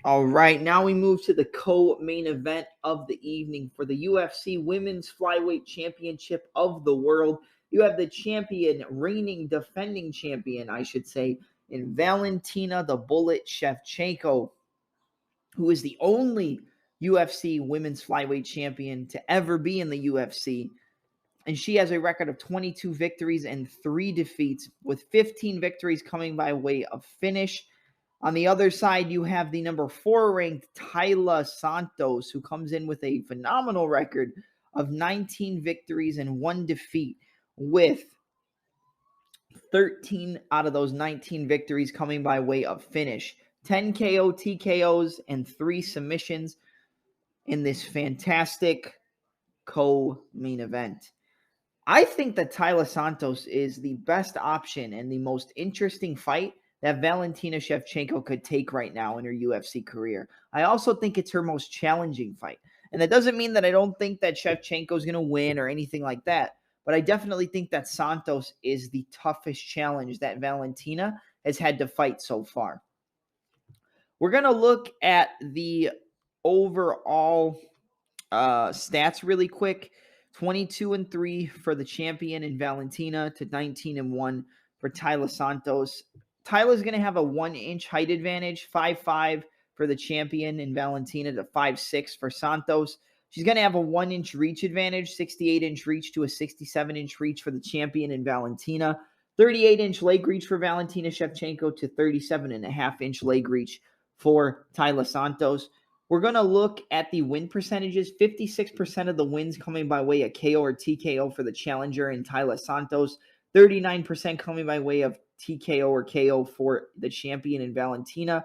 All right, now we move to the co-main event of the evening for the UFC Women's Flyweight Championship of the world. You have the champion, reigning, defending champion, I should say, in Valentina the Bullet Shevchenko, who is the only UFC Women's Flyweight champion to ever be in the UFC. And she has a record of 22 victories and 3 defeats, with 15 victories coming by way of finish. On the other side, you have the number 4 ranked Taila Santos, who comes in with a phenomenal record of 19 victories and 1 defeat, with 13 out of those 19 victories coming by way of finish. 10 KO, TKOs, and 3 submissions in this fantastic co-main event. I think that Taila Santos is the best option and the most interesting fight that Valentina Shevchenko could take right now in her UFC career. I also think it's her most challenging fight. And that doesn't mean that I don't think that Shevchenko is going to win or anything like that. But I definitely think that Santos is the toughest challenge that Valentina has had to fight so far. We're going to look at the overall stats really quick. 22-3 for the champion in Valentina to 19-1 for Taila Santos. Taila's going to have a 1-inch height advantage, 5'5" for the champion in Valentina to 5'6" for Santos. She's going to have a 1-inch reach advantage, 68-inch reach to a 67-inch reach for the champion in Valentina. 38-inch leg reach for Valentina Shevchenko to 37.5-inch leg reach for Taila Santos. We're going to look at the win percentages. 56% of the wins coming by way of KO or TKO for the challenger in Taila Santos. 39% coming by way of TKO or KO for the champion in Valentina.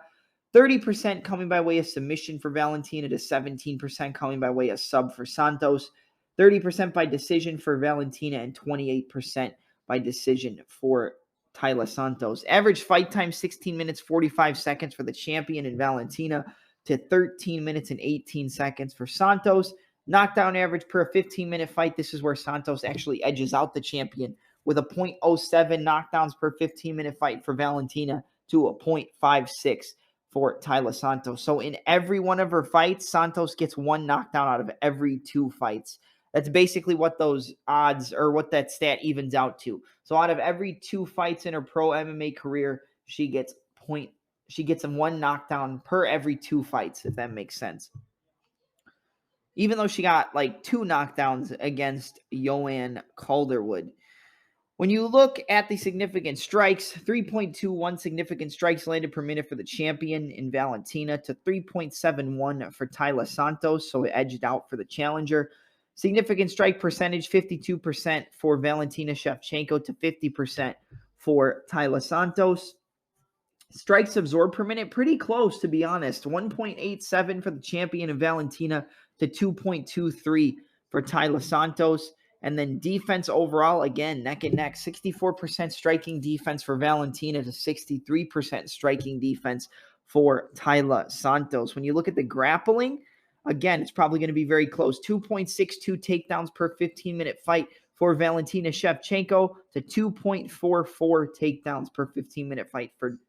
30% coming by way of submission for Valentina to 17% coming by way of sub for Santos. 30% by decision for Valentina and 28% by decision for Taila Santos. Average fight time, 16 minutes, 45 seconds for the champion in Valentina to 13 minutes and 18 seconds for Santos. Knockdown average per 15-minute fight. This is where Santos actually edges out the champion with a 0.07 knockdowns per 15-minute fight for Valentina to a 0.56 for Taila Santos. So in every one of her fights, Santos gets 1 knockdown out of every 2 fights. That's basically what those odds or what that stat evens out to. So out of every 2 fights in her pro MMA career, she gets 1 knockdown per every 2 fights, if that makes sense. Even though she got like 2 knockdowns against Joanne Calderwood. When you look at the significant strikes, 3.21 significant strikes landed per minute for the champion in Valentina to 3.71 for Taila Santos, so it edged out for the challenger. Significant strike percentage, 52% for Valentina Shevchenko to 50% for Taila Santos. Strikes absorbed per minute, pretty close, to be honest. 1.87 for the champion in Valentina to 2.23 for Taila Santos. And then defense overall, again, neck and neck. 64% striking defense for Valentina to 63% striking defense for Taila Santos. When you look at the grappling, again, it's probably going to be very close. 2.62 takedowns per 15-minute fight for Valentina Shevchenko to 2.44 takedowns per 15-minute fight for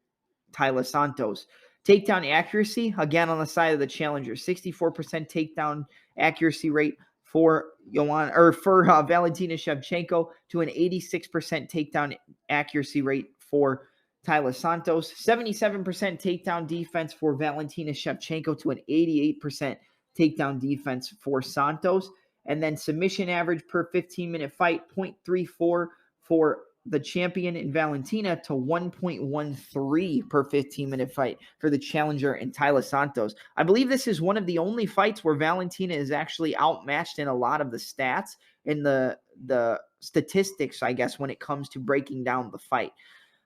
Taila Santos. Takedown accuracy, again, on the side of the challenger. 64% takedown accuracy rate for Valentina Shevchenko to an 86% takedown accuracy rate for Taila Santos. 77% takedown defense for Valentina Shevchenko to an 88% takedown defense for Santos. And then submission average per 15-minute fight, 0.34 for the champion in Valentina to 1.13 per 15-minute fight for the challenger in Taila Santos. I believe this is one of the only fights where Valentina is actually outmatched in a lot of the stats in the statistics, I guess, when it comes to breaking down the fight.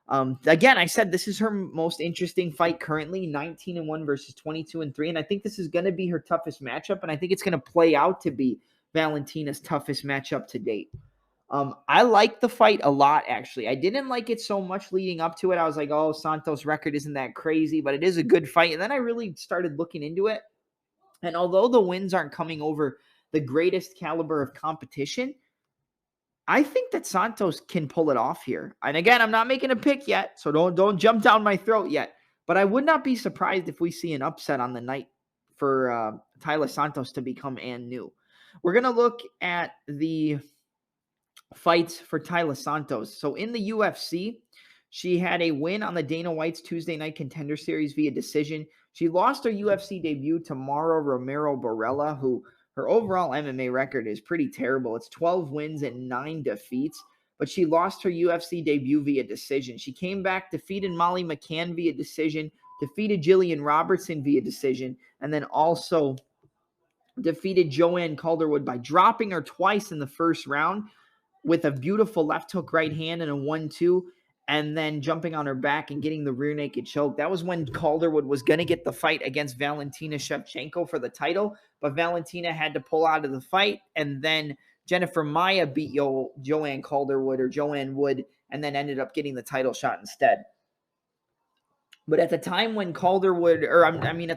Again, I said this is her most interesting fight currently, 19-1 versus 22-3, and I think this is going to be her toughest matchup, and I think it's going to play out to be Valentina's toughest matchup to date. I like the fight a lot, actually. I didn't like it so much leading up to it. I was like, oh, Santos' record isn't that crazy, but it is a good fight. And then I really started looking into it. And although the wins aren't coming over the greatest caliber of competition, I think that Santos can pull it off here. And again, I'm not making a pick yet, so don't jump down my throat yet. But I would not be surprised if we see an upset on the night for Taila Santos to become new. We're going to look at the fights for Taila Santos. So in the UFC, she had a win on the Dana White's Tuesday Night Contender Series via decision. She lost her UFC debut to Mara Romero Barella, who her overall MMA record is pretty terrible. It's 12 wins and 9 defeats, but she lost her UFC debut via decision. She came back, defeated Molly McCann via decision, defeated Jillian Robertson via decision, and then also defeated Joanne Calderwood by dropping her twice in the first round with a beautiful left hook right hand and a 1-2, and then jumping on her back and getting the rear naked choke. That was when Calderwood was going to get the fight against Valentina Shevchenko for the title, but Valentina had to pull out of the fight, and then Jennifer Maia beat Joanne Calderwood or Joanne Wood, and then ended up getting the title shot instead. But at the time when at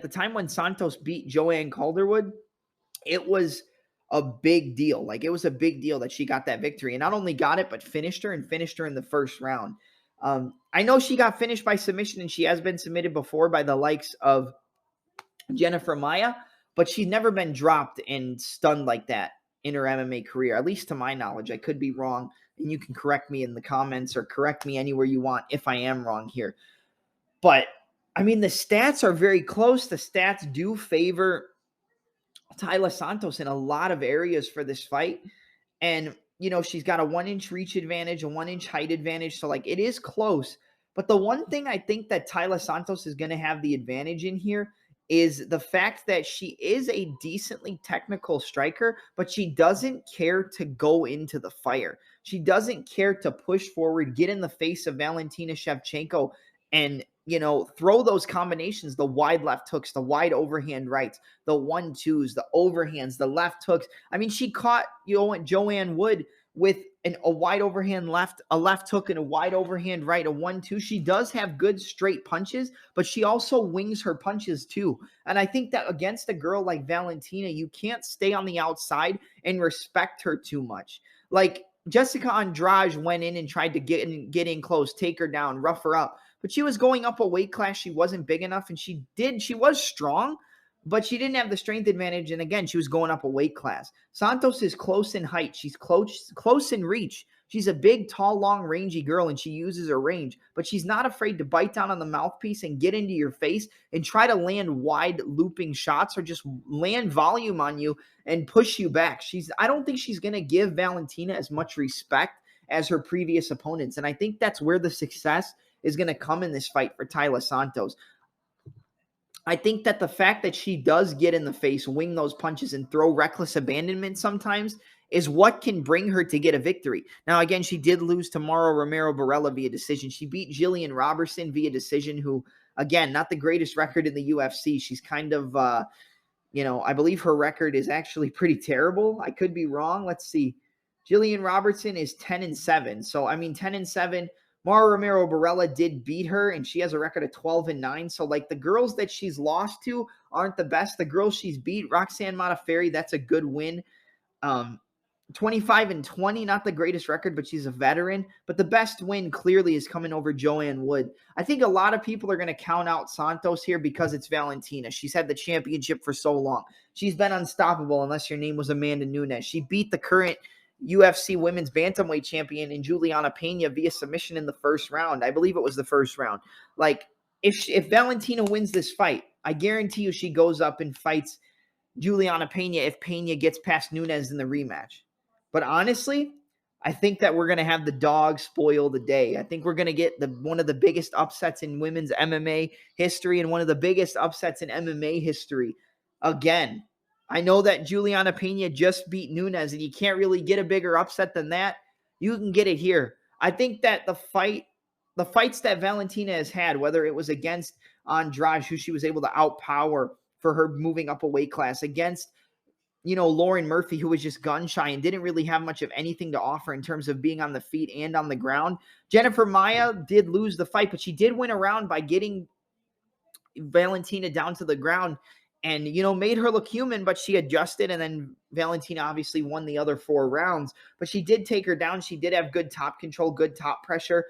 the time when Santos beat Joanne Calderwood, it was a big deal. Like, it was a big deal that she got that victory, and not only got it, but finished her in the first round. I know she got finished by submission, and she has been submitted before by the likes of Jennifer Maia, but she's never been dropped and stunned like that in her MMA career, at least to my knowledge. I could be wrong, and you can correct me in the comments or correct me anywhere you want if I am wrong here. But, I mean, the stats are very close. The stats do favor Taila Santos in a lot of areas for this fight. And, she's got a 1-inch reach advantage, a 1-inch height advantage. So, it is close. But the one thing I think that Taila Santos is going to have the advantage in here is the fact that she is a decently technical striker, but she doesn't care to go into the fire. She doesn't care to push forward, get in the face of Valentina Shevchenko, and throw those combinations, the wide left hooks, the wide overhand rights, the 1-2s, the overhands, the left hooks. I mean, she caught Joanne Wood with a wide overhand left, a left hook, and a wide overhand right, a 1-2. She does have good straight punches, but she also wings her punches too. And I think that against a girl like Valentina, you can't stay on the outside and respect her too much. Like, Jessica Andrade went in and tried to get in close, take her down, rough her up. But she was going up a weight class. She wasn't big enough, and she was strong, but she didn't have the strength advantage. And again, she was going up a weight class. Santos is close in height. She's close in reach. She's a big, tall, long, rangy girl, and she uses her range. But she's not afraid to bite down on the mouthpiece and get into your face and try to land wide looping shots or just land volume on you and push you back. I don't think she's going to give Valentina as much respect as her previous opponents. And I think that's where the success is going to come in this fight for Taila Santos. I think that the fact that she does get in the face, wing those punches, and throw reckless abandonment sometimes is what can bring her to get a victory. Now, again, she did lose to Mara Romero Barella via decision. She beat Jillian Robertson via decision, who, again, not the greatest record in the UFC. She's kind of, I believe her record is actually pretty terrible. I could be wrong. Let's see. Jillian Robertson is 10-7. So, 10-7. Mara Romero Barella did beat her, and she has a record of 12-9. So, the girls that she's lost to aren't the best. The girls she's beat, Roxanne Modafferi, that's a good win. 25-20, not the greatest record, but she's a veteran. But the best win clearly is coming over Joanne Wood. I think a lot of people are going to count out Santos here because it's Valentina. She's had the championship for so long. She's been unstoppable unless your name was Amanda Nunes. She beat the current UFC women's bantamweight champion in Juliana Pena via submission in the first round. I believe it was the first round. If Valentina wins this fight, I guarantee you she goes up and fights Juliana Pena if Pena gets past Nunes in the rematch. But honestly, I think that we're going to have the dog spoil the day. I think we're going to get one of the biggest upsets in women's MMA history and one of the biggest upsets in MMA history again. I know that Juliana Pena just beat Nunes, and you can't really get a bigger upset than that. You can get it here. I think that the fights that Valentina has had, whether it was against Andrade, who she was able to outpower for her moving up a weight class, against Lauren Murphy, who was just gun shy and didn't really have much of anything to offer in terms of being on the feet and on the ground. Jennifer Maia did lose the fight, but she did win a round by getting Valentina down to the ground and, made her look human, but she adjusted, and then Valentina obviously won the other 4 rounds. But she did take her down. She did have good top control, good top pressure.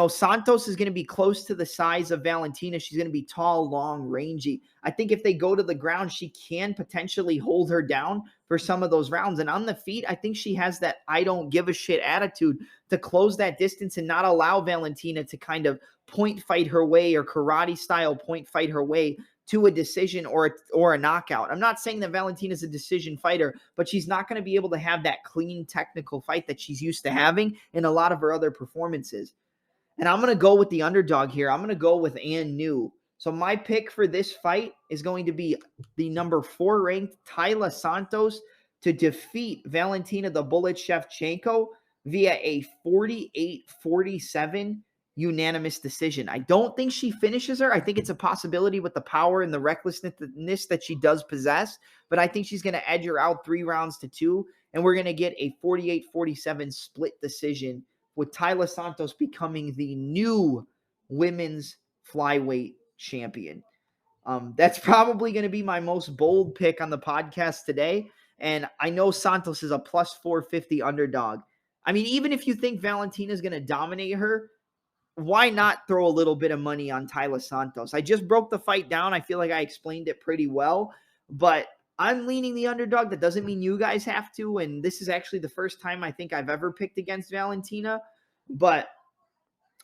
Santos is going to be close to the size of Valentina. She's going to be tall, long, rangy. I think if they go to the ground, she can potentially hold her down for some of those rounds. And on the feet, I think she has that I don't give a shit attitude to close that distance and not allow Valentina to kind of point fight her way or karate style point fight her way to a decision or a knockout. I'm not saying that Valentina's a decision fighter, but she's not going to be able to have that clean technical fight that she's used to having in a lot of her other performances. And I'm going to go with the underdog here. I'm going to go with Ann New. So my pick for this fight is going to be the number 4 ranked Taila Santos to defeat Valentina the Bullet Shevchenko via a 48-47 unanimous decision. I don't think she finishes her. I think it's a possibility with the power and the recklessness that she does possess, but I think she's going to edge her out 3-2, and we're going to get a 48-47 split decision with Taila Santos becoming the new women's flyweight champion. That's probably going to be my most bold pick on the podcast today. And I know Santos is a plus 450 underdog. I mean, even if you think Valentina is going to dominate her, why not throw a little bit of money on Taila Santos? I just broke the fight down. I feel like I explained it pretty well, but I'm leaning the underdog. That doesn't mean you guys have to. And this is actually the first time I think I've ever picked against Valentina. But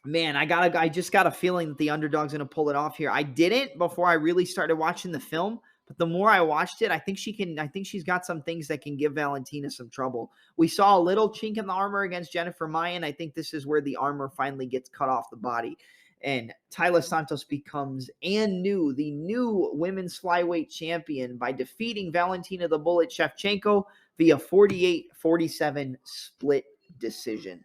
man, I just got a feeling that the underdog's going to pull it off here. I didn't before I really started watching the film, but the more I watched it, I think she's got some things that can give Valentina some trouble. We saw a little chink in the armor against Jennifer Mayan. I think this is where the armor finally gets cut off the body. And Taila Santos becomes the new women's flyweight champion by defeating Valentina the Bullet Shevchenko via 48-47 split decision.